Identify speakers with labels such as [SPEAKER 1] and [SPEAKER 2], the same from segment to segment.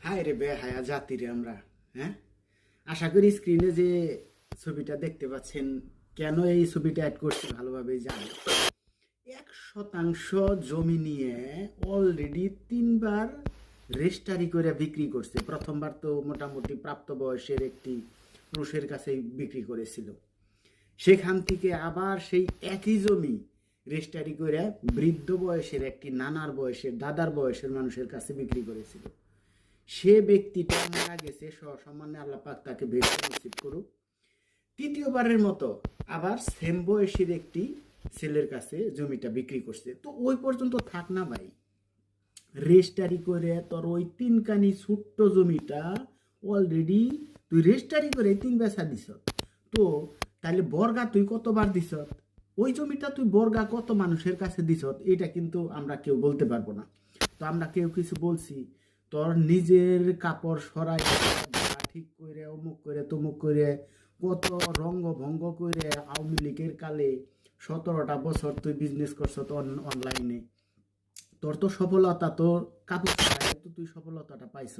[SPEAKER 1] হায় রে বেহায়া জাতি রে আমরা। হ্যাঁ, আশা করি স্ক্রিনে যে ছবিটা দেখতে পাচ্ছেন, কেন এই ছবিটা অ্যাড করছি ভালোভাবেই জানি। 1% জমি নিয়ে অলরেডি 3বার রেজিস্ট্রি করে বিক্রি করছে। প্রথমবার তো মোটামুটি প্রাপ্তবয়সের একটি পুরুষের কাছেই বিক্রি করেছিল। সেখান থেকে আবার সেই একই জমি রেজিস্ট্রি করে বৃদ্ধ বয়সের একটি নানার বয়সের দাদার বয়সের মানুষের কাছে বিক্রি করেছিল। সে ব্যক্তিটা মারা গেছে, সসম্মানে আল্লাহ পাক তাকে বেহেশত নসিব করুক। তৃতীয়বারের মতো আবার সেম বয়সীর একটি ছেলের কাছে জমিটা বিক্রি করছে। তো ওই পর্যন্ত থাক না ভাই, রেজিস্ট্রি করে তোর ওই 3 কানি ছোট্ট জমিটা অলরেডি তুই রেজিস্ট্রি করে 3 বেচা দিছ। তো তাহলে বর্গা তুই কতবার দিছ? ওই জমিটা তুই বর্গা কত মানুষের কাছে দিছ, এটা কিন্তু আমরা কেউ বলতে পারবো না। তো আমরা কেউ কিছু বলছি? তোর নিজের কাপড় সরাই ঠিক করে অমুক করে তমুক করে কত রঙ্গ ভঙ্গ করে আওয়ামী লীগের কালে 17টা বছর তুই বিজনেস করছ তো অনলাইনে। তোর তো সফলতা তো কাপড় তো তুই সফলতাটা পাইছ।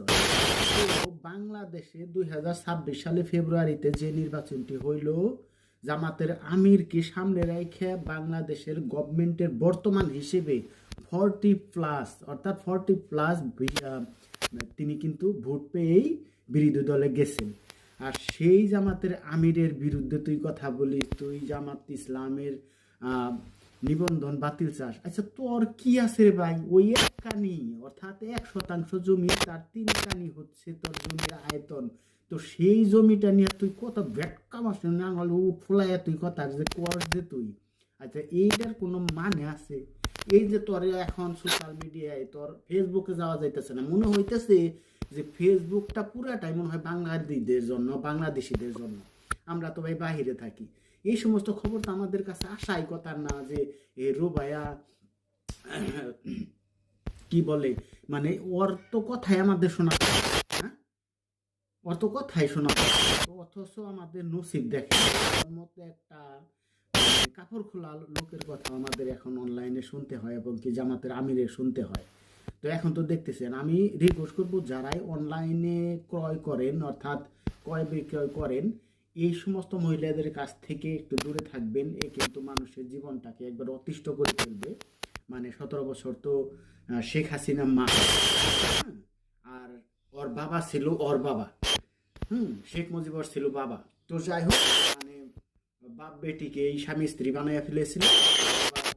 [SPEAKER 1] তো বাংলাদেশে 2026 সালে ফেব্রুয়ারিতে যে নির্বাচনটি হইল, জামাতের আমিরকে সামনে রেখে বাংলাদেশের গভর্নমেন্টের বর্তমান হিসেবে 40+ অর্থাৎ 40+ তিনি কিন্তু ভোট পেয়েই বিরোধী দলে গেছেন। আর সেই জামাতের আমিরের বিরুদ্ধে তুই কথা বলিস, তুই জামাত ইসলামের নিবন্ধন বাতিল চাস। আচ্ছা, তোর কি আছে রে ভাই? ওই 1 কানি অর্থাৎ 1% জমি, তার 3 কানি হচ্ছে তোর জমির আয়তন। তো সেই জমিটা নিয়ে তুই কত ভেটকা মাস নাঙল ফুলাইয়া তুই কথা যে কর যে তুই। আচ্ছা, এইটার কোনো মানে আছে? এই যে তোর এখন সোশ্যাল মিডিয়ায় তোর ফেসবুকে যাওয়া যাইতেছে না, মনে হইতেছে যে ফেসবুকটা পুরাটাই মনে হয় বাঙালিদের জন্য, বাংলাদেশিদের জন্য। আমরা তো ভাই বাহিরে থাকি, এই সমস্ত খবর তো আমাদের কাছে আসাই কথা না। যে এ রোবায়া কি বলে, মানে ওর তো কথাই আমাদের শোনা, হ্যাঁ, ওর তো কথাই শোনা, অথচ আমাদের নসিব দেখে মতো একটা কাপড় খোলা লোকের কথা আমাদের এখন অনলাইনে শুনতে হয় এবং কি জামাতের আমিরের শুনতে হয়। তো এখন তো দেখতেছেন, আমি রিকোয়েস্ট করবো যারাই অনলাইনে ক্রয় করেন অর্থাৎ ক্রয় বিক্রয় করেন, এই সমস্ত মহিলাদের কাছ থেকে একটু দূরে থাকবেন। এ কিন্তু মানুষের জীবনটাকে একবার অতিষ্ঠ করে ফেলবে। মানে 17 বছর তো শেখ হাসিনা মা, আর ওর বাবা ছিল ওর বাবা, শেখ মুজিবর ছিল বাবা। তো যাই হোক, মানে বাপ বেটিকে এই স্বামী স্ত্রী বানাইয়া ফেলেছিল।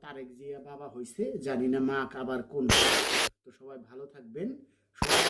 [SPEAKER 1] তারেক জিয়া বাবা হয়েছে, জানি না মা আবার কোন। তো সবাই ভালো থাকবেন।